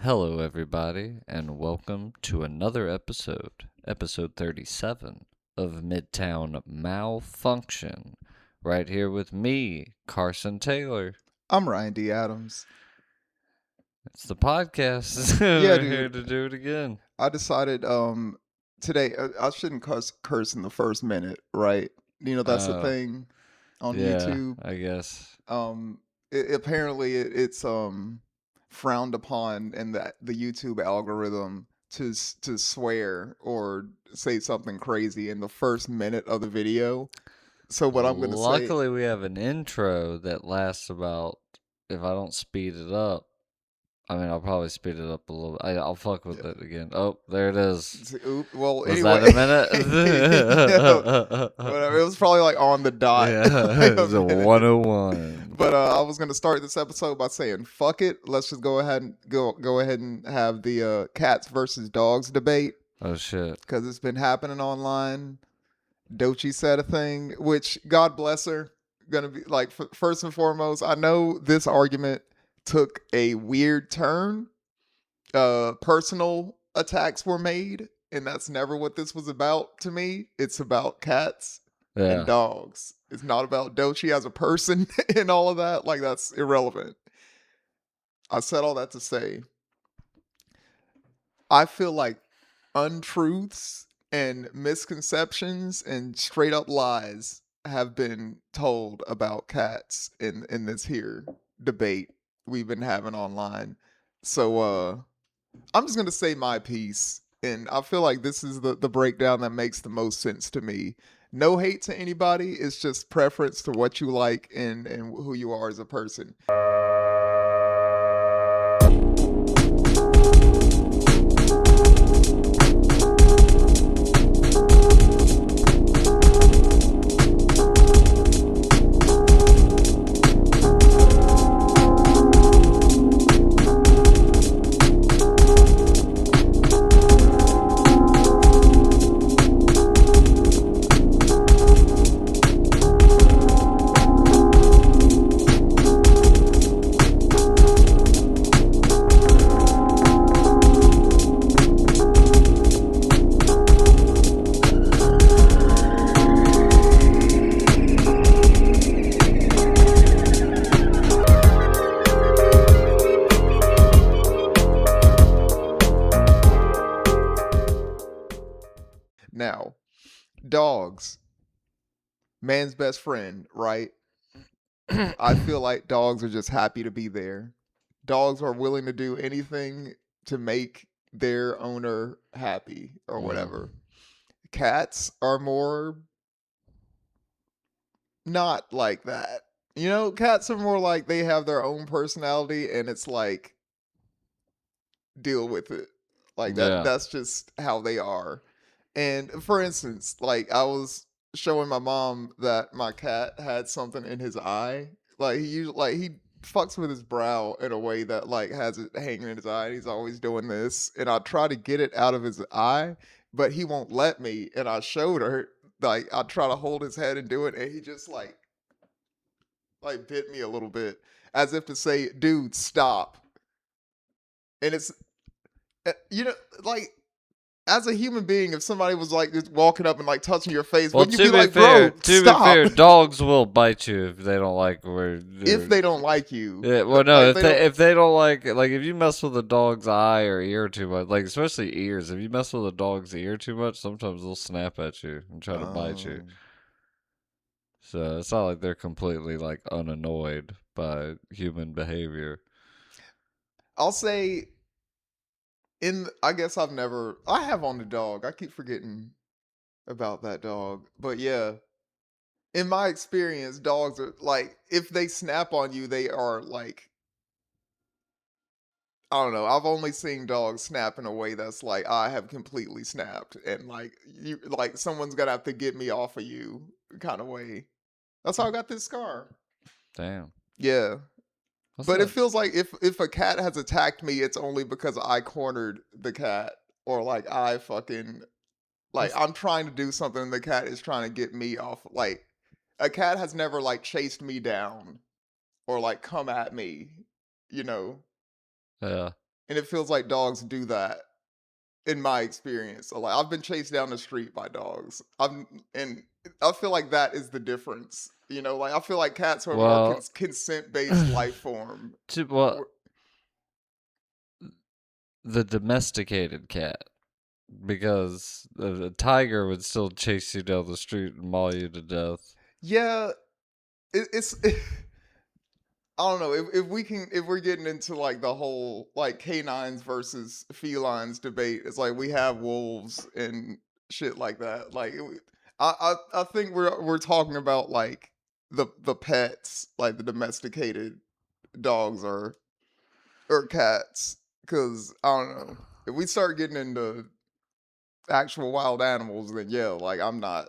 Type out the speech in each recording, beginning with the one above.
Hello, everybody, and welcome to another episode 37 of Midtown Malfunction. Right here with me, Carson Taylor. I'm Ryan D. Adams. It's the podcast. Yeah, We're here dude. to do it again. I decided today I shouldn't curse in the first minute, right? That's the Oh, thing on yeah, YouTube. I guess. Apparently it's frowned upon in the YouTube algorithm to swear or say something crazy in the first minute of the video. So what I'm gonna say, Luckily, we have an intro that lasts about, if I don't speed it up, I'll probably speed it up a little. I'll fuck with it again. Oh, there it is. well, Was that anyway, a no, minute? whatever. It was probably like on the dot, Yeah, like a it's a minute. 101. But I was gonna start this episode by saying, "Fuck it, let's just go ahead and have the cats versus dogs debate Oh shit. because it's been happening online." Dochi said a thing, which God bless her. Gonna be like first and foremost, I know this argument took a weird turn. Personal attacks were made, and that's never what this was about to me. It's about cats and Yeah. dogs. It's not about Dochi as a person and all of that. Like, that's irrelevant. I said all that to say, I feel like untruths and misconceptions and straight up lies have been told about cats in this here debate we've been having online. So I'm just gonna say my piece, and I feel like this is the breakdown that makes the most sense to me. No hate to anybody; it's just preference to what you like and who you are as a person. Now, dogs, man's best friend, right? I feel like dogs are just happy to be there. Dogs are willing to do anything to make their owner happy or Mm. whatever. Cats are more not like that. Cats are more like they have their own personality and it's like deal with it. Like that Yeah. that's just how they are. And for instance, like I was showing my mom that my cat had something in his eye. He fucks with his brow in a way that like has it hanging in his eye. And he's always doing this, and I try to get it out of his eye, but he won't let me. And I showed her, like I try to hold his head and do it, and he just like bit me a little bit, as if to say, "Dude, stop." And it's you know like as a human being, if somebody was like just walking up and like touching your face, Well, wouldn't you to be be like, fair, "Bro, stop"? dogs will bite you if they don't like If they don't like you, Yeah, well, no, like if they they don't. if they don't like if you mess with a dog's eye or ear too much, like especially ears, if you mess with a dog's ear too much, sometimes they'll snap at you and try to bite you. Um, So it's not like they're completely like unannoyed by human behavior. I'll say I guess I have owned a dog. I keep forgetting about that dog, but yeah, in my experience, dogs are like if they snap on you, they are like I don't know. I've only seen dogs snap in a way that's like I have completely snapped, and like someone's gonna have to get me off of you kind of way. That's how I got this scar. Damn, Yeah, that's but it not. feels like if a cat has attacked me, it's only because I cornered the cat or like I fucking like That's I'm trying to do something and the cat is trying to get me off. Like a cat has never like chased me down or like come at me, you know. yeah. and it feels like dogs do that in my experience. So, like, I've been chased down the street by dogs. And I feel like that is the difference. Like I feel like cats are a more Well, consent-based life form. well, Wh- the domesticated cat, because a tiger would still chase you down the street and maul you to death. Yeah, it's I don't know if we're getting into like the whole like canines versus felines debate. It's like we have wolves and shit like that. Like I think we're talking about like the pets, like the domesticated dogs or cats. Because I don't know, if we start getting into actual wild animals, then yeah, like I'm not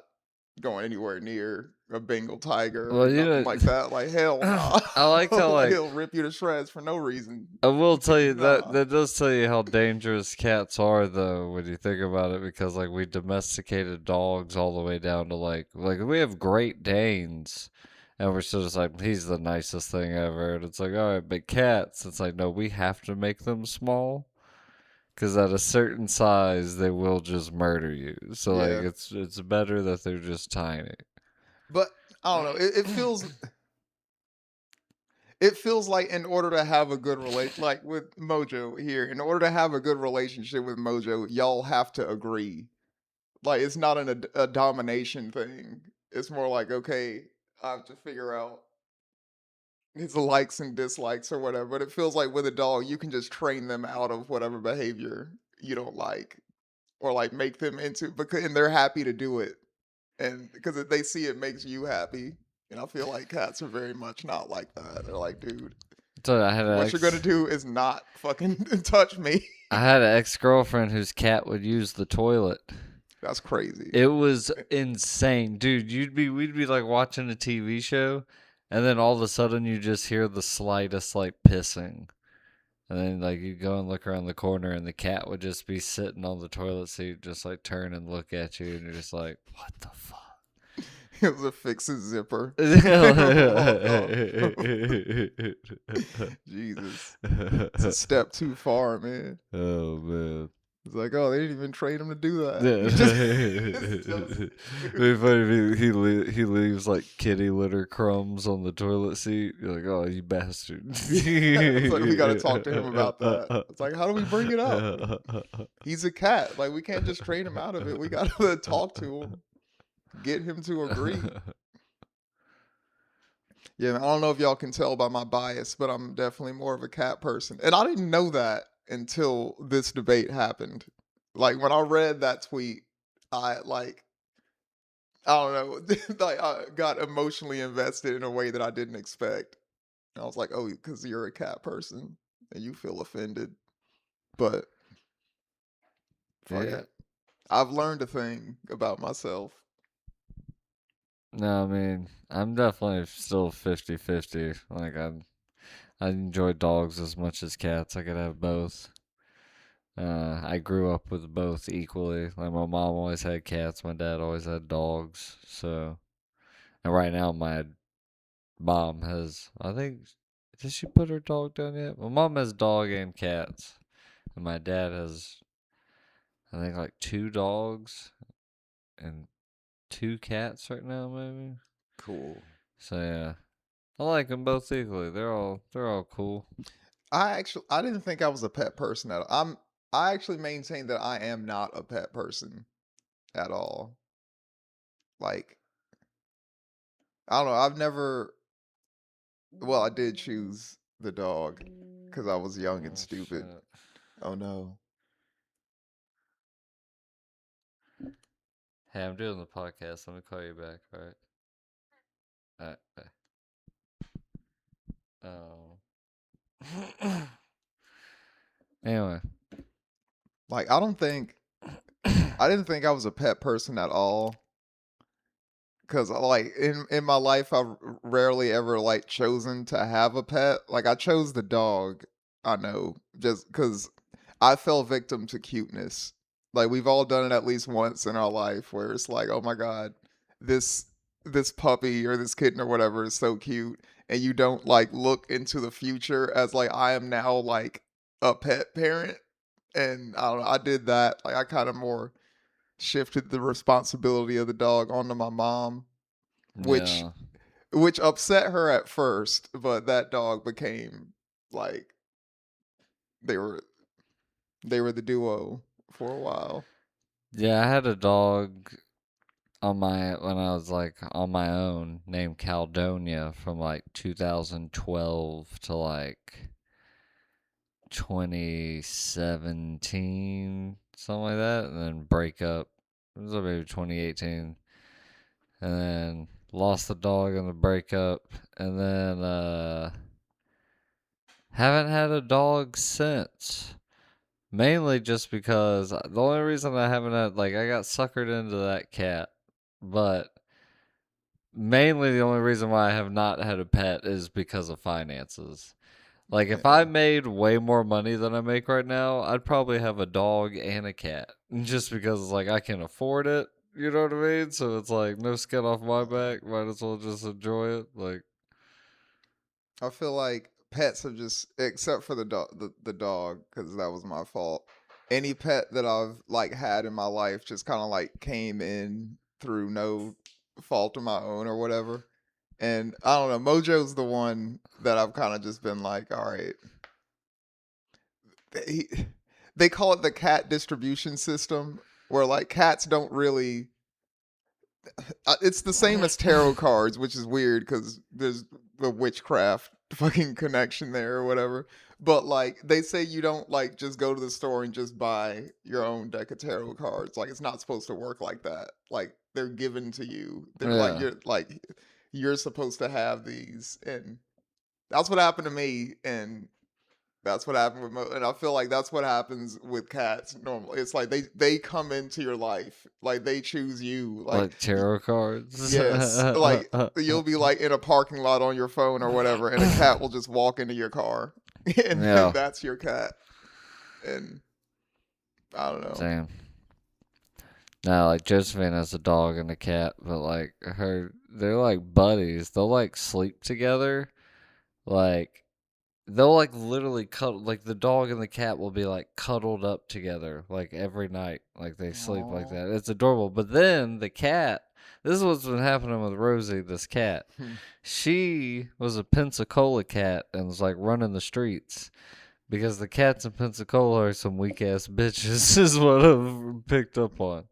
going anywhere near a Bengal tiger or Well, nothing like that. Like hell nah. I like how Like like he'll rip you to shreds for no reason. I will tell you that Nah. that does tell you how dangerous cats are, though, when you think about it. Because like we domesticated dogs all the way down to like we have Great Danes, and we're still just like he's the nicest thing ever, and it's like all right, but cats, it's like no, we have to make them small. Because at a certain size, they will just murder you. So like, Yeah. it's better that they're just tiny. But I don't know. It feels like in order to have a good relate like with Mojo here, in order to have a good relationship with Mojo, y'all have to agree. Like it's not a domination thing. It's more like okay, I have to figure out his likes and dislikes or whatever. But it feels like with a dog, you can just train them out of whatever behavior you don't like, or like make them into because and they're happy to do it, and because they see it makes you happy. And I feel like cats are very much not like that. They're like, dude, So I had an what you're gonna do is not fucking touch me. ex girlfriend whose cat would use the toilet. That's crazy. It was insane, dude. We'd be like watching a TV show, and then all of a sudden you just hear the slightest like pissing, and then like you go and look around the corner, and the cat would just be sitting on the toilet seat, just like turn and look at you, and you're just like, what the fuck? It was a fix it zipper. Jesus, it's a step too far, man. Oh man. It's like, oh, they didn't even train him to do that. Yeah. It'd be funny if he leaves like kitty litter crumbs on the toilet seat. You're like, oh, you bastard. It's like we got to talk to him about that. It's like, how do we bring it up? He's a cat. Like we can't just train him out of it. We got to talk to him, get him to agree. Yeah, I don't know if y'all can tell by my bias, but I'm definitely more of a cat person. And I didn't know that until this debate happened. Like when I read that tweet, I like I don't know, like I got emotionally invested in a way that I didn't expect. And I was like, "Oh, because you're a cat person and you feel offended." But fuck Yeah. it. I've learned a thing about myself. No, I mean, I'm definitely still 50-50. Like I enjoy dogs as much as cats. I could have both. I grew up with both equally. Like my mom always had cats, my dad always had dogs. So, and right now my mom has, I think, did she put her dog down yet? My mom has dog and cats, and my dad has, I think, like 2 dogs and 2 cats right now, maybe. Cool. So yeah, I like them both equally. They're all cool. I didn't think I was a pet person at all. I actually maintain that I am not a pet person at all. Like I don't know. I've never. Well, I did choose the dog because I was young and Oh stupid. shit! Oh no. Hey, I'm doing the podcast. Let me call you back. All right. All right. Bye. Oh. Anyway. Like I didn't think I was a pet person at all. Cause like in my life, I've rarely ever like chosen to have a pet. Like I chose the dog. I know just because I fell victim to cuteness. Like we've all done it at least once in our life, where it's like, oh my god, this this puppy or this kitten or whatever is so cute, and you don't like look into the future as like I am now like a pet parent, and I don't know, I did that. Like I kind of more shifted the responsibility of the dog onto my mom, which Yeah. which upset her at first, but that dog became like they were they were the duo for a while. Yeah, I had a dog on my when I was like on my own named Caldonia from like 2012 to like 2017, something like that, and then break up. It was like maybe 2018, and then lost the dog in the breakup, and then haven't had a dog since. Mainly just because the only reason I haven't had like I got suckered into that cat, but mainly the only reason why I have not had a pet is because of finances. Like if I Yeah, made way more money than I make right now, I'd probably have a dog and a cat. Just because like I can afford it. You know what I mean? So it's like no skin off my back. Might as well just enjoy it. Like I feel like pets have just, except for the dog, because that was my fault. Any pet that I've like had in my life just kind of like came in through no fault of my own or whatever. And I don't know, Mojo's the one that I've kind of just been like, all right, he, they call it the cat distribution system, where like cats don't really. It's the same as tarot cards, which is weird because there's the witchcraft fucking connection there or whatever. But like they say, you don't like just go to the store and just buy your own deck of tarot cards. Like it's not supposed to work like that. Like they're given to you. They're yeah. like you're supposed to have these, and that's what happened to me. And that's what happened with and I feel like that's what happens with cats normally. It's like they come into your life, like they choose you, like Like tarot cards. yes, like you'll be like in a parking lot on your phone or whatever, and a cat will just walk into your car, and then Yeah. that's your cat. And I don't know. Damn. Now, like Josephine has a dog and a cat, but like they're like buddies. They'll like sleep together. Like they'll like literally cuddle. Like the dog and the cat will be like cuddled up together, like every night. Like they sleep like Aww. that. It's adorable. But then the cat. This is what's been happening with Rosie. This cat. She was a Pensacola cat and was like running the streets. Because the cats in Pensacola are some weak ass bitches, is what I've picked up on.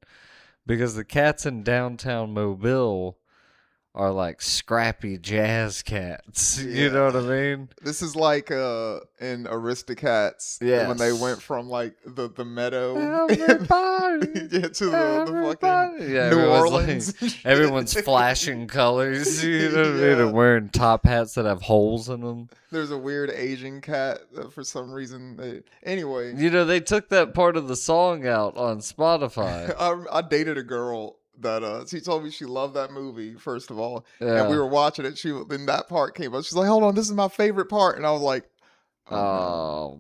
Because the cats in downtown Mobile are like scrappy jazz cats. You know what Yeah. I mean? This is like in Aristocats when they went Yes. from like the meadow Everybody, yeah, to the fucking everybody. Yeah, New everyone's like, Orleans and everyone's shit. flashing colors. You know what I mean? Yeah. And wearing top hats that have holes in them. There's a weird Asian cat that for some reason anyway. You know, they took that part of the song out on Spotify. I dated a girl that she told me she loved that movie first of all, and we Yeah. were watching it. She then that part came up. She's like, "Hold on, this is my favorite part," and I was like, "Oh no, Oh,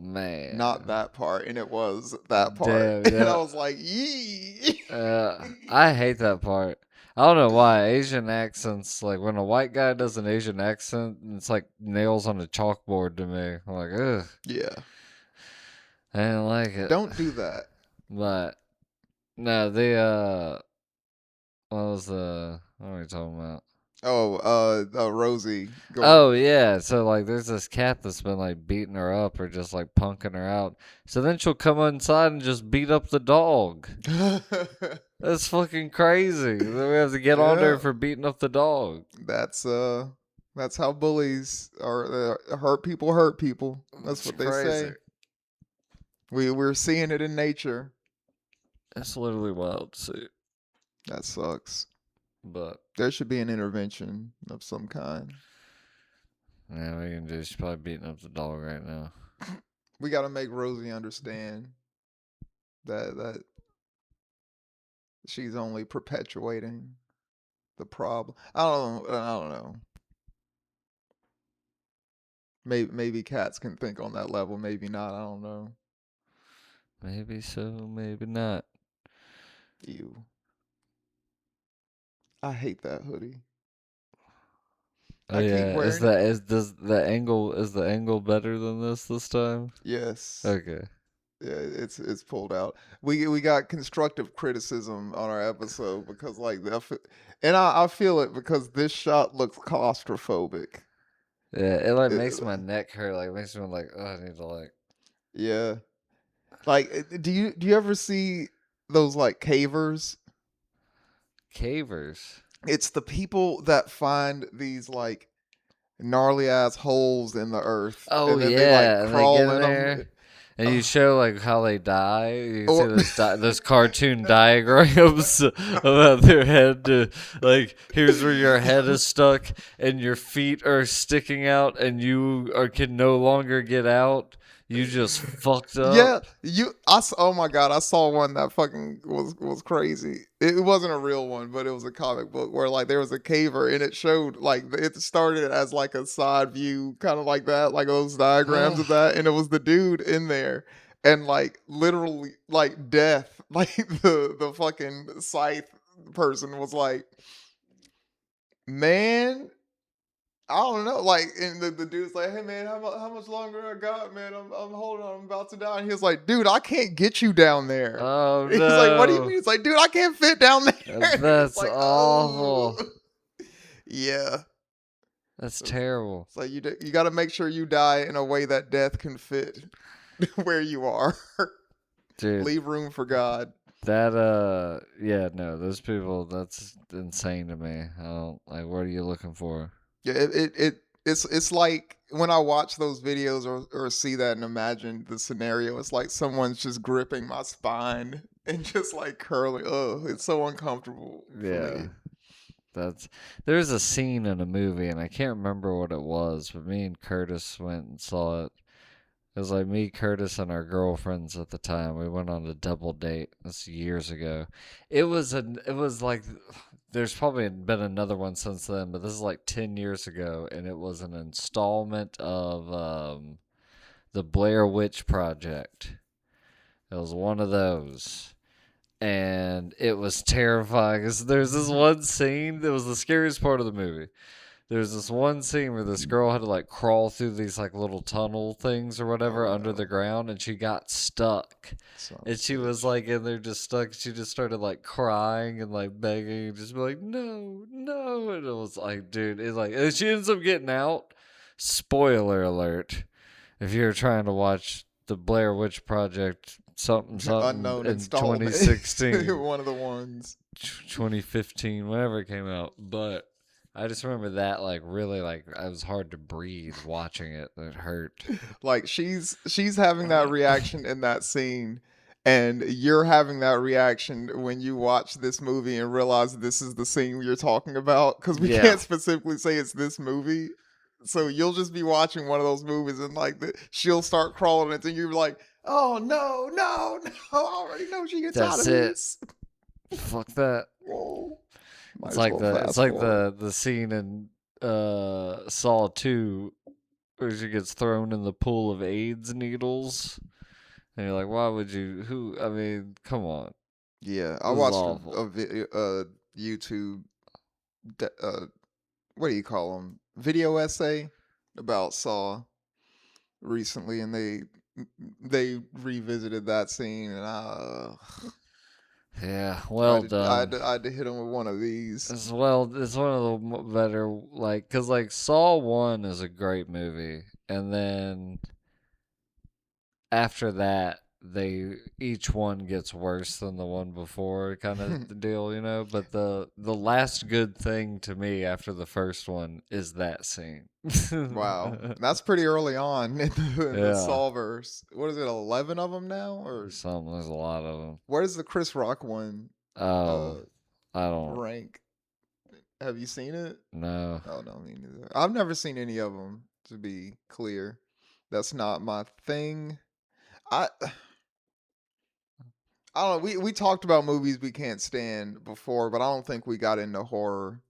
not man. that part," and it was that part, Damn, and I yeah. was like, "Yee." I hate that part. I don't know why Asian accents. Like when a white guy does an Asian accent, it's like nails on a chalkboard to me. I'm like, ugh, Yeah, I didn't like it. don't do that. But no, the what was the what are we talking about? Oh, Rosie going. Oh yeah, so like there's this cat that's been like beating her up or just like punking her out. So then she'll come inside and just beat up the dog. That's fucking crazy. Then we have to get on Yeah, her for beating up the dog. that's that's how bullies are. Hurt people hurt people. That's It's what they crazy. say. We're seeing it in nature. It's literally wild to see. That sucks. But There should be an intervention of some kind. yeah, we can do. She's probably beating up the dog right now. We got to make Rosie understand that she's only perpetuating the problem. I don't know. Maybe cats can think on that level. Maybe not. I don't know. Maybe so, maybe not. Ew. I hate that hoodie. Oh I keep yeah, wearing it. does the angle better than this time? Yes. Okay. Yeah, it's pulled out. We got constructive criticism on our episode because like and I feel it because this shot looks claustrophobic. Yeah, it like It- makes my neck hurt. Like makes me like, oh, I need to like yeah. Like do you ever see those like cavers? cavers. It's the people that find these like gnarly ass holes in the earth Oh and then they like yeah, and they get crawl in in them. there, and you show like how they die. You can see Or those cartoon diagrams about their head. Like here's where your head is stuck, and your feet are sticking out, and can no longer get out. You just fucked yeah, up. oh my god, I saw one that fucking was crazy. It wasn't a real one, but it was a comic book where like there was a caver and it showed like it started as like a side view, kind of like that, like those diagrams of that, and it was the dude in there, and like literally like death, like the fucking scythe person was like, man, I don't know. Like, and the dude's like, "Hey man, how much longer I got, man? I'm holding on. I'm about to die." And he was like, "Dude, I can't get you down there." Oh He's like, "What do you no, mean?" He's like, "Dude, I can't fit down there." And it's that's like, "Oh, awful. yeah." That's It's, terrible, it's like you got to make sure you die in a way that death can fit where you are. dude. Leave room for God. That yeah, no, those people, that's insane to me. I don't like, what are you looking for? Yeah, it's like when I watch those videos or see that and imagine the scenario, it's like someone's just gripping my spine and just like curling. Oh, it's so uncomfortable for Yeah. me. That's There's a scene in a movie and I can't remember what it was, but me and Curtis went and saw it. It was like me, Curtis, and our girlfriends at the time. We went on a double date. This years ago. It was like there's probably been another one since then, but this is like 10 years ago and it was an installment of the Blair Witch Project. It was one of those. And it was terrifying. 'Cause there's this one scene that was the scariest part of the movie. There's this one scene where this girl had to like crawl through these like little tunnel things or whatever Oh under the no, ground and she got stuck. son of And a she was bitch. like in there just stuck. She just started like crying and like begging and just be like, no, no. And it was like, dude, it's like, and she ends up getting out. Spoiler alert. If you're trying to watch the Blair Witch Project something something Unknown in installment. 2016, One of the ones. 2015, whenever it came out. But I just remember that like really like I was hard to breathe watching it. It hurt. Like she's having that reaction in that scene and you're having that reaction when you watch this movie and realize this is the scene you're talking about because we Yeah, can't specifically say it's this movie, so you'll just be watching one of those movies and like she'll start crawling and you're like, oh no no no, I already know she gets out that's of it. this. Fuck that. Whoa, might It's as like well fast forward. the scene in Saw 2 where she gets thrown in the pool of AIDS needles. And you're like, why would you? Who? I mean, come on. Yeah, I This is watched awful. a video, YouTube what do you call them? Video essay about Saw recently, and they revisited that scene, and Yeah, I well had to, I had done. to, I had to hit him with one of these. As well, it's one of the better, like, cause like Saw 1 is a great movie, and then after that, they each one gets worse than the one before, kind of the deal, you know. But the last good thing to me after the first one is that scene. Wow, that's pretty early on in the Yeah, Sawverse. What is it? 11 of them now, or something. There's a lot of them. where does the Chris Rock one Oh, uh I don't rank? Have you seen it? know. Oh no, me neither. I've never seen any of them. To be clear, that's not my thing. I I don't know. We talked about movies we can't stand before, but I don't think we got into horror.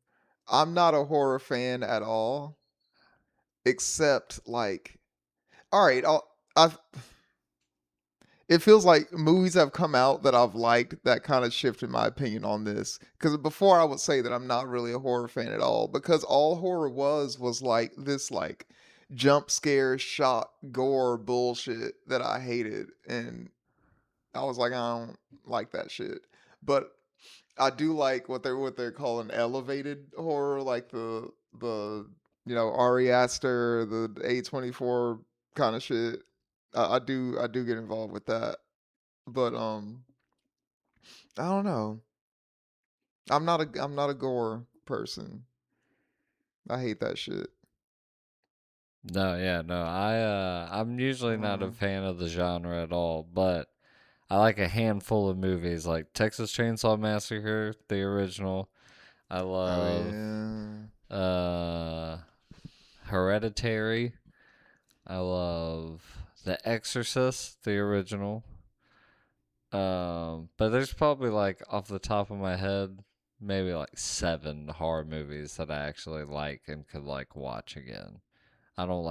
I'm not a horror fan at all, except like, all right, I've it feels like movies have come out that I've liked that kind of shifted my opinion on this. Because before I would say that I'm not really a horror fan at all, because all horror was like this like jump scare, shock, gore bullshit that I hated, and I was like, I don't like that shit. But I do like what they're calling elevated horror, like the Ari Aster, the A24 kind of shit. I do get involved with that, but I don't know. I'm not a gore person. I hate that shit. No, yeah, no. I'm usually not a Um, fan of the genre at all, but I like a handful of movies like Texas Chainsaw Massacre, the original. I oh love yeah. uh Hereditary. I love The Exorcist, the original. But there's probably like off the top of my head, maybe like 7 horror movies that I actually like and could like watch again. I don't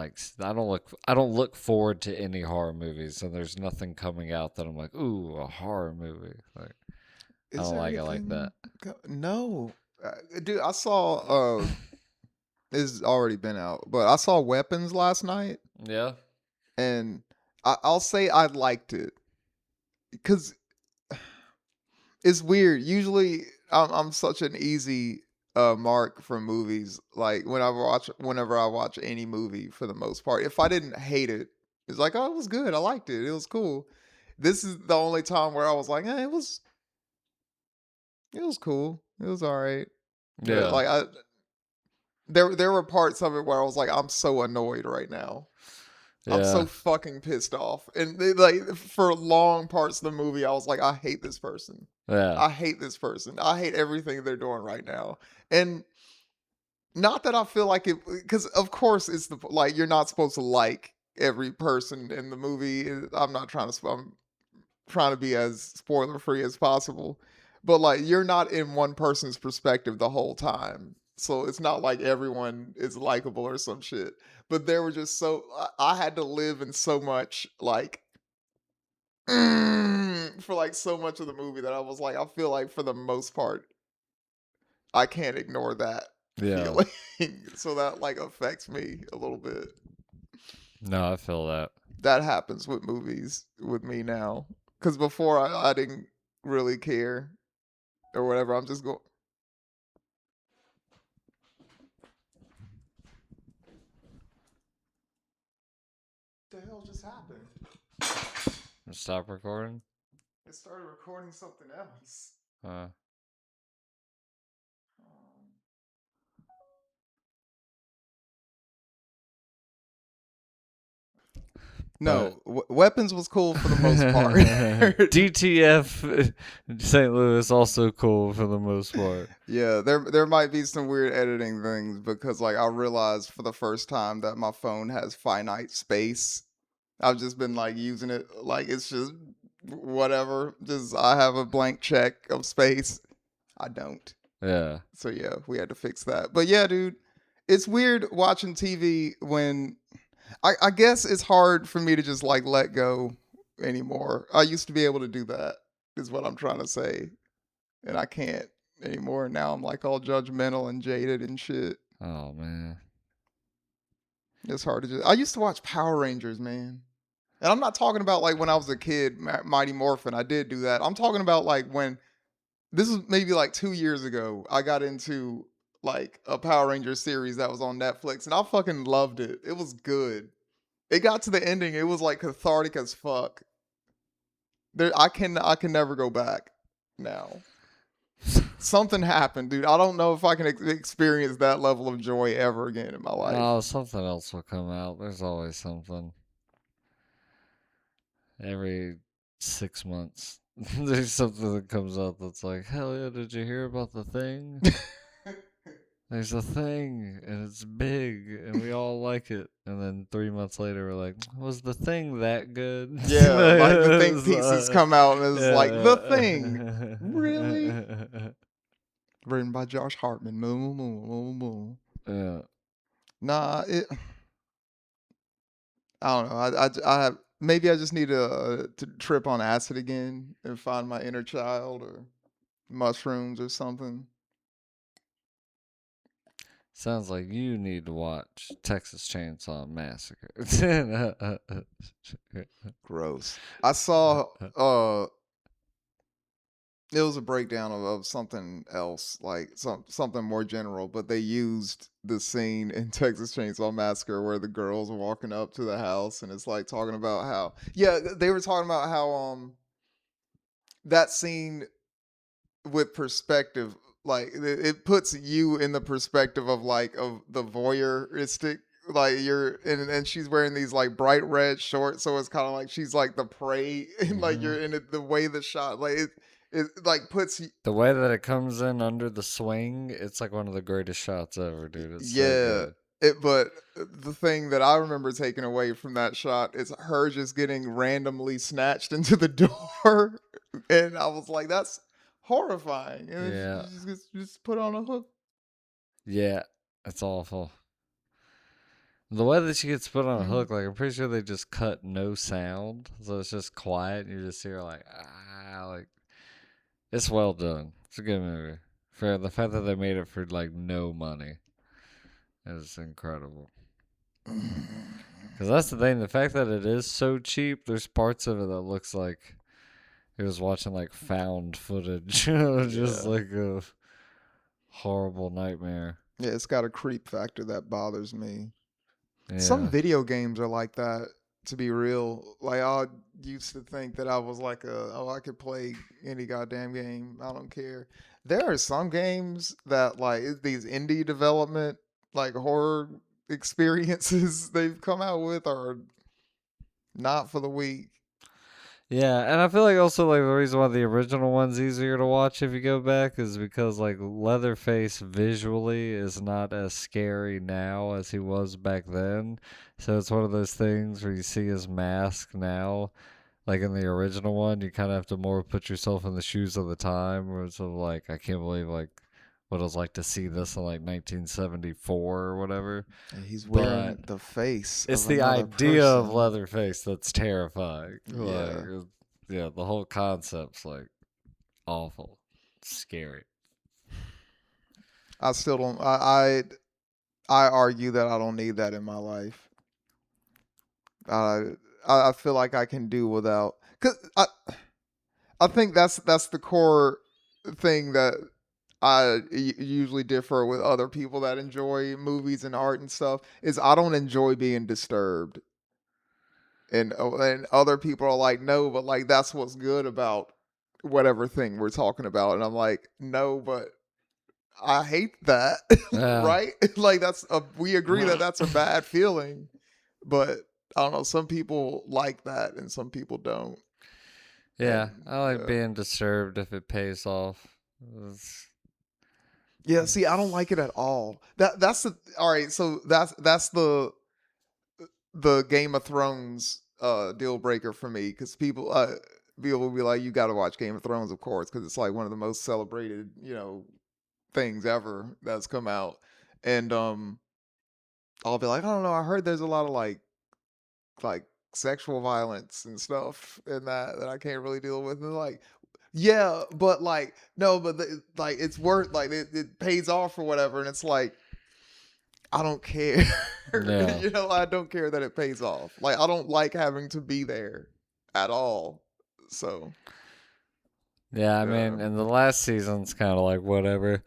look forward to any horror movies, and there's nothing coming out that I'm like, ooh, a horror movie. Like I Is don't there like it like anything? that. No, dude. I saw. It's already been out, but I saw Weapons last night, Yeah, and I'll say I liked it because it's weird. Usually, I'm such an easy mark for movies. Like whenever I watch any movie, for the most part, if I didn't hate it, it's like, oh, it was good. I liked it. It was cool. This is the only time where I was like, it was cool. It was all right. yeah, Like there were parts of it where I was like, I'm so annoyed right now. I'm yeah, so fucking pissed off. And like for long parts of the movie, I was like, I hate this person. yeah, I hate this person. I hate everything they're doing right now. And not that I feel like it, because of course it's the like you're not supposed to like every person in the movie. I'm not trying to. I'm trying to be as spoiler free as possible. But like you're not in one person's perspective the whole time. So it's not like everyone is likable or some shit. But there were just so I had to live in so much like for like so much of the movie that I was like, I feel like for the most part, I can't ignore that yeah. feeling. So that like affects me a little bit. No, I feel that. That happens with movies with me now. Cause before I didn't really care or whatever. I'm just going. What the hell just happened? Stop recording. It started recording something else. Uh, Um, but no, weapons was cool for the most part. DTF St. Louis also cool for the most part. Yeah, there might be some weird editing things because like I realized for the first time that my phone has finite space. I've just been like using it like it's just whatever. Just I have a blank check of space. I don't. Yeah, So yeah, we had to fix that. But yeah, dude, it's weird watching TV when I guess it's hard for me to just like let go anymore. I used to be able to do that, is what I'm trying to say. And I can't anymore. Now I'm like all judgmental and jaded and shit. oh man. It's hard to just. I used to watch Power Rangers, man. And I'm not talking about like when I was a kid, Mighty Morphin. I did do that. I'm talking about like when this was maybe like 2 years ago. I got into like a Power Rangers series that was on Netflix, and I fucking loved it. It was good. It got to the ending. It was like cathartic as fuck. I can never go back now. Something happened, dude. I don't know if I can experience that level of joy ever again in my life. Oh, something else will come out. There's always something. Every 6 months, there's something that comes out that's like, hell yeah, did you hear about the thing? There's a thing, and it's big, and we all like it. And then 3 months later, we're like, was the thing that good? Yeah, like the think It's, pieces come out and it's like the thing. Really? yeah. Written by Josh Hartman. Moo, moo, moo, moo. Yeah. Nah, I don't know. I have. maybe I just need to trip on acid again and find my inner child or mushrooms or something. Sounds like you need to watch Texas Chainsaw Massacre. Gross. I saw it was a breakdown of something else, like something more general, but they used the scene in Texas Chainsaw Massacre where the girls are walking up to the house and it's like talking about how they were talking about how that scene with perspective, like it puts you in the perspective of like of the voyeuristic, like you're and she's wearing these like bright red shorts, so it's kind of like she's like the prey and like hmm you're in it, the way the shot like it like puts The way that it comes in under the swing, it's like one of the greatest shots ever, dude. It's so yeah good. it but the thing that I remember taking away from that shot is her just getting randomly snatched into the door and I was like that's horrifying and then she Yeah. just gets just put on a hook. Yeah. It's awful. The way that she gets put on a Mm. hook, like I'm pretty sure they just cut no sound, so it's just quiet. And you just hear like like it's well done. It's a good movie. For the fact that they made it for like no money is incredible. Because that's the thing, the fact that it is so cheap, there's parts of it that looks like it was watching like found footage, just Yeah. like a horrible nightmare. Yeah, it's got a creep factor that bothers me. Some Yeah. video games are like that, to be real. Like I used to think that I was like I could play any goddamn game. I don't care. There are some games that like these indie development like horror experiences they've come out with are not for the weak. Yeah, and I feel like also like the reason why the original one's easier to watch if you go back is because like Leatherface visually is not as scary now as he was back then. So it's one of those things where you see his mask now, like in the original one, you kind of have to more put yourself in the shoes of the time, where it's sort of like I can't believe like what it was like to see this in like 1974 or whatever. And he's But wearing the face it's of the another idea of person. Leatherface that's terrifying. Like, Yeah. yeah, the whole concept's like awful, scary. I still don't I argue that I don't need that in my life. I I feel like I can do without cuz I think that's the core thing that usually differ with other people that enjoy movies and art and stuff is I don't enjoy being disturbed. And other people are like, "No, but like that's what's good about whatever thing we're talking about." And I'm like, "No, but I hate that." Yeah, Right? Like we agree that that's a bad feeling, but I don't know, some people like that and some people don't. yeah, And I like yeah. being disturbed if it pays off. It's, Yeah, see, I don't like it at all. That's the all right. So that's the Game of Thrones deal breaker for me because people will be like, you got to watch Game of Thrones, of course, because it's like one of the most celebrated things ever that's come out, and I'll be like, I don't know, I heard there's a lot of like sexual violence and stuff in that I can't really deal with, and they're like. Yeah, but like no, but like it's worth like it pays off or whatever, and it's like I don't care. yeah, I don't care that it pays off. Like I don't like having to be there at all. So, yeah. I yeah. mean, and the last season's kind of like whatever.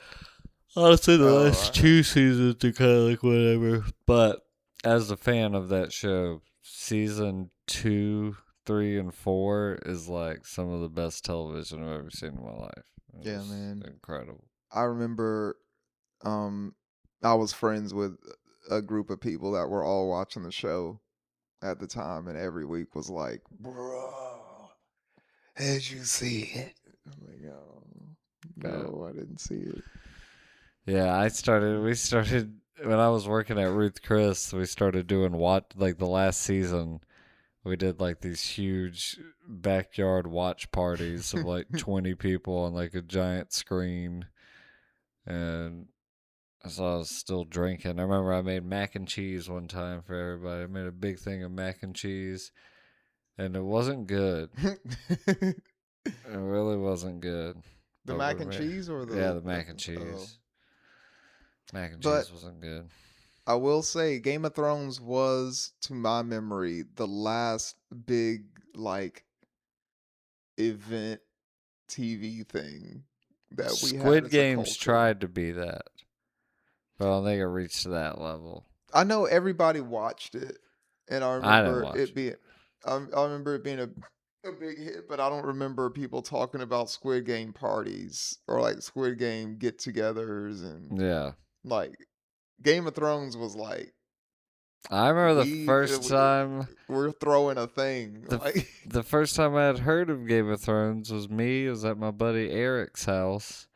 Honestly, the Oh, last I heard. two seasons are kind of like whatever. But as a fan of that show, season 2, 3, and 4 is like some of the best television I've ever seen in my life. It Yeah, was man. incredible. I remember um I was friends with a group of people that were all watching the show at the time and every week was like, "Bro, did you see it?" I'm like, "Oh, Yeah. no, I didn't see it." Yeah, we started, when I was working at Ruth Chris, we started doing like the last season, we did like these huge backyard watch parties of like 20 people on like a giant screen. And so I was still drinking. I remember I made mac and cheese one time for everybody. I made a big thing of mac and cheese. and it wasn't good. It really wasn't good. The But mac and cheese or yeah, the mac and oh. cheese. Mac and But cheese wasn't good. I will say Game of Thrones was, to my memory, the last big like event TV thing that we had Squid as a Games culture. tried to be that, but I don't think it reached that level. I know everybody watched it, and I I didn't remember watch it it. being, I remember it being a big hit, but I don't remember people talking about Squid Game parties or like Squid Game get-togethers and Yeah. like Game of Thrones was like I remember the we, first time we're throwing a thing the like the first time I had heard of Game of Thrones was me. It was at my buddy Eric's house,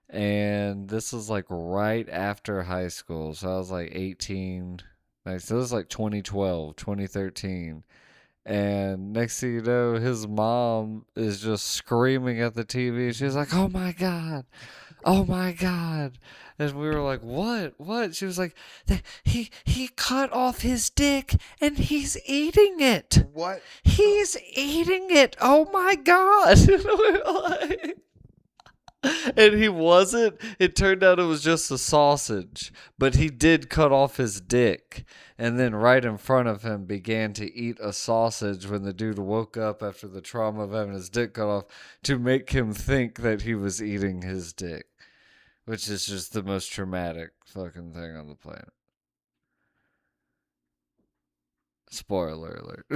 and this was like right after high school, so I was like 18. Like, so this was like 2012, 2013. And next thing you know, his mom is just screaming at the TV. She's like, "Oh my God. Oh my God." And we were like, "What? What?" She was like, he cut off his dick and he's eating it. what the He's eating it. Oh my God." And we were like, and he wasn't. It turned out it was just a sausage, but he did cut off his dick. And then right in front of him began to eat a sausage when the dude woke up after the trauma of having his dick cut off to make him think that he was eating his dick, which is just the most traumatic fucking thing on the planet. Spoiler alert.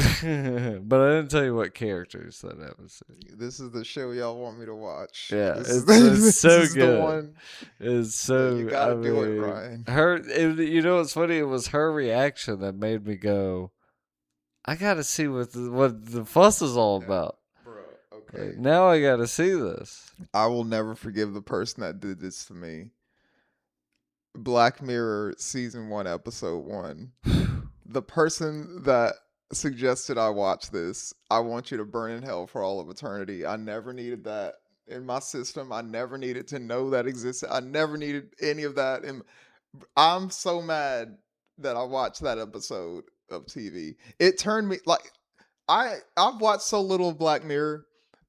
But I didn't tell you what characters that episode. this is the show y'all want me to watch. Yeah, This is it's this so is the good. one It's that you so, got I to do it, mean, Ryan. you know what's funny? It was her reaction that made me go, I gotta see what the fuss is all Yeah, about. bro. Like, Okay. now I gotta see this. I will never forgive the person that did this to me. Black Mirror season 1 episode 1. The person that suggested I watch this, I want you to burn in hell for all of eternity. I never needed that in my system. I never needed to know that existed. I never needed any of that. And I'm so mad that I watched that episode of TV. It turned me like I've watched so little of Black Mirror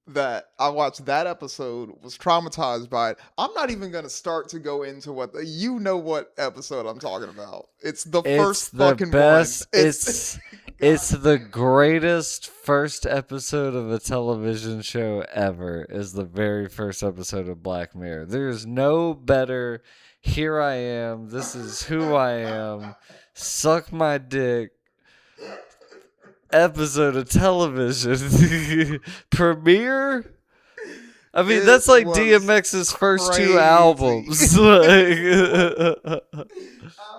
that I watched that episode, was traumatized by it. I'm not even gonna start to go into you know what episode I'm talking about. It's the It's first the fucking one. best. It's the greatest first episode of a television show ever. Is the very first episode of Black Mirror. There's no better. Here I am. This is who I am. Suck my dick. Episode of television. Premiere. I mean, It that's like was DMX's first two crazy. albums. I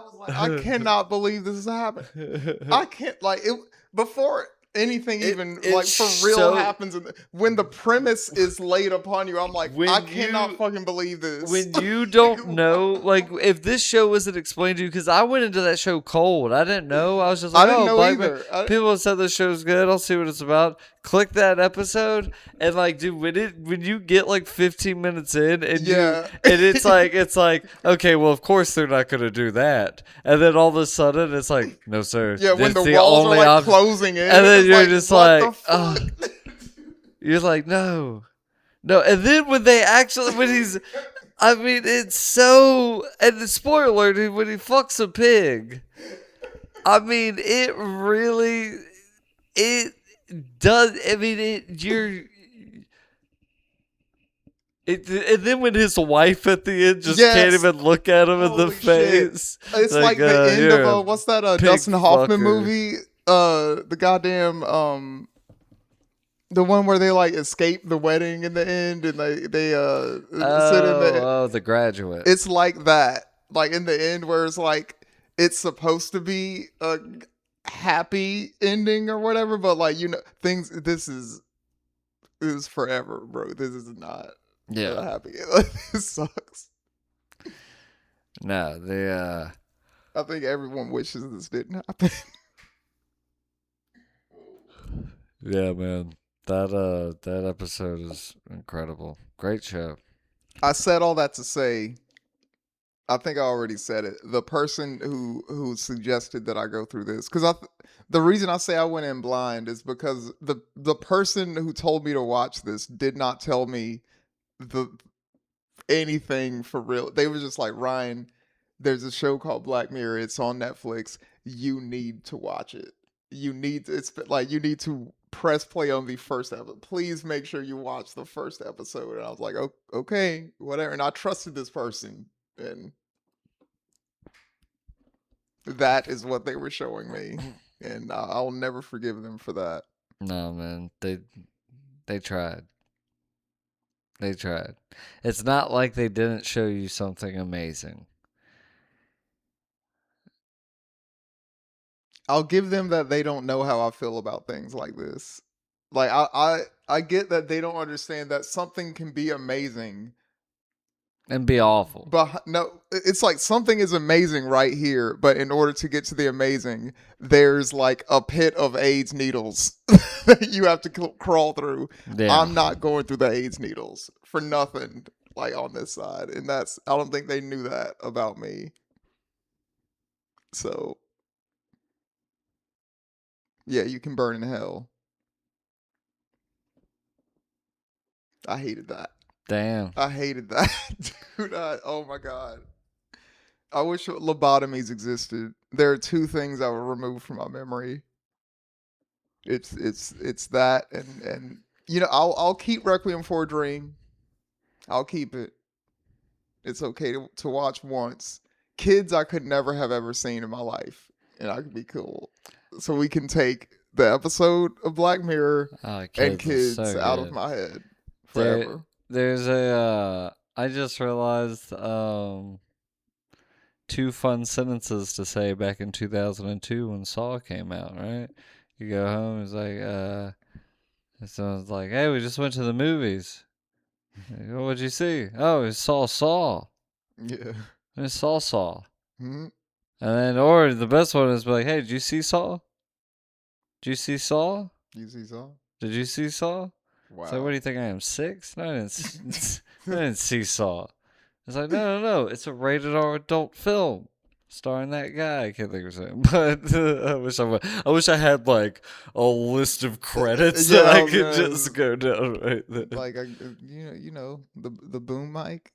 was like, I cannot believe this is happening. I can't like it before anything even like it's for real so happens. When the premise is laid upon you, I'm like, when I you cannot fucking believe this. when you don't know, like if this show wasn't explained to you, because I went into that show cold, I didn't know. I was just I like, didn't oh, know Black Mirror. either. People have said this show's good. I'll see what it's about. Click that episode, and like, dude, when you get like 15 minutes in, and Yeah. it's like, okay, well, of course they're not gonna do that, and then all of a sudden it's like, no, sir, Yeah, when that's the walls are only like option. closing in, And then it's you're like, just what like, the oh. fuck? You're like, no. No, and then when they actually, when he's, I mean, it's so, and the spoiler alert, when he fucks a pig, I mean, it really, it does, I mean, and then when his wife at the end just can't Yes. even look at him in the Holy shit. face. It's like the end you're of a what's that pig Dustin Hoffman fucker. movie? The goddamn the one where they like escape the wedding in the end and they sit in the The Graduate. it's like that. Like in the end where it's like it's supposed to be a happy ending or whatever, but like things this is forever, bro. This is not Yeah. happy. This sucks. No, I think everyone wishes this didn't happen. yeah, man. That episode is incredible. Great show. I said all that to say, I think I already said it. The person who suggested that I go through this, because The reason I say I went in blind is because the person who told me to watch this did not tell me the anything for real. They were just like, Ryan, there's a show called Black Mirror. It's on Netflix. You need to watch it. It's like you need to press play on the first episode. Please make sure you watch the first episode. And I was like, oh, okay, whatever. And I trusted this person, and that is what they were showing me, and I'll never forgive them for that. No, man, they tried. They tried. It's not like they didn't show you something amazing. I'll give them that they don't know how I feel about things like this. Like I get that they don't understand that something can be amazing, And be awful. but no, it's like something is amazing right here, but in order to get to the amazing, there's like a pit of AIDS needles that you have to crawl through. Yeah. I'm not going through the AIDS needles for nothing, like on this side, and I don't think they knew that about me. So yeah, you can burn in hell. I hated that. Damn. I hated that, dude. Oh my god. I wish lobotomies existed. There are two things I would remove from my memory. It's that, and you know, I'll keep Requiem for a Dream. I'll keep it. It's okay to watch once. Kids I could never have ever seen in my life, and I could be cool. So we can take the episode of Black Mirror and Kids so out good. of my head forever. There's a I just realized two fun sentences to say back in 2002 when Saw came out, right? You go home, it's like someone's like, "Hey, we just went to the movies. What'd you see?" "Oh, we saw Saw." Yeah. "I saw Saw." Hmm. And then, or the best one is be like, "Hey, did you see Saw? Did you see Saw? You see Saw? Did you see Saw?" Wow. So what do you think I am, 6? No, I didn't see Saw. It's like, no, it's a rated R adult film starring that guy. I can't think of his name, but I wish I had like a list of credits Yeah, that I I was could gonna- just go down right there. Like you know the boom mic.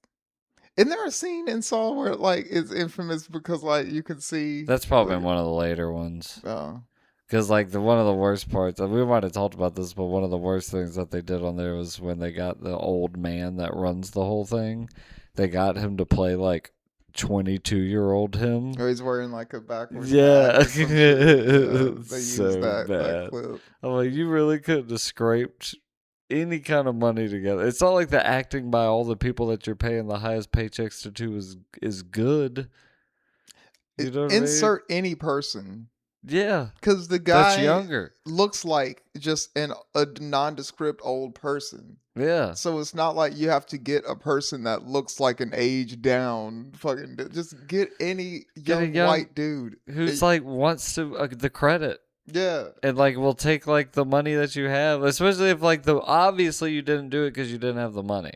Isn't there a scene in Saw where like it's infamous because like you can see That's probably one of the later ones. Oh. Because like one of the worst parts, and we might have talked about this, but one of the worst things that they did on there was when they got the old man that runs the whole thing. They got him to play like 22-year-old him. Or he's wearing like a backwards Yeah. hat or some shit. They So used that bad. clip. I'm like, you really couldn't have scraped any kind of money together. It's not like the acting by all the people that you're paying the highest paychecks to is good. You know what Insert any person. Yeah. Because the That's guy younger. looks like just a nondescript old person. Yeah. So it's not like you have to get a person that looks like an age down. Fucking just get any young white dude who's like wants to the credit. Yeah. And like will take like the money that you have, especially if like obviously you didn't do it because you didn't have the money,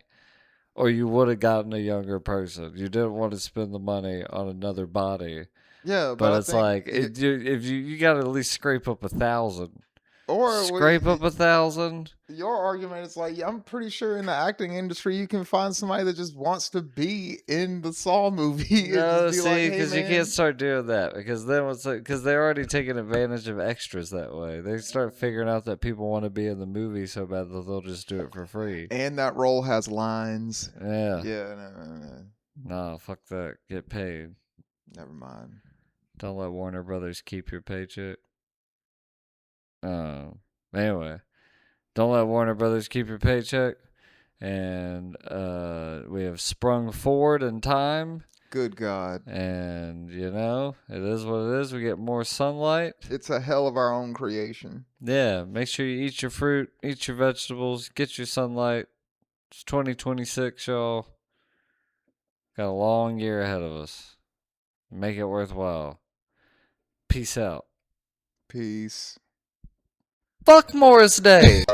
or you would have gotten a younger person. You didn't want to spend the money on another body. Yeah, but it's like if you got to at least scrape up 1,000. Or scrape up 1,000. Your argument is like, yeah, I'm pretty sure in the acting industry you can find somebody that just wants to be in the Saw movie. No, just be see, because you can't start doing that because then because they're already taking advantage of extras that way. They start figuring out that people want to be in the movie so bad that they'll just do it for free. And that role has lines. Yeah. Yeah. No. Nah, fuck that. Get paid. Never mind. Don't let Warner Brothers keep your paycheck. Anyway, don't let Warner Brothers keep your paycheck. And we have sprung forward in time. Good God. And, you know, it is what it is. We get more sunlight. It's a hell of our own creation. Yeah, make sure you eat your fruit, eat your vegetables, get your sunlight. It's 2026, y'all. Got a long year ahead of us. Make it worthwhile. Peace out. Peace. Fuck Morris Day.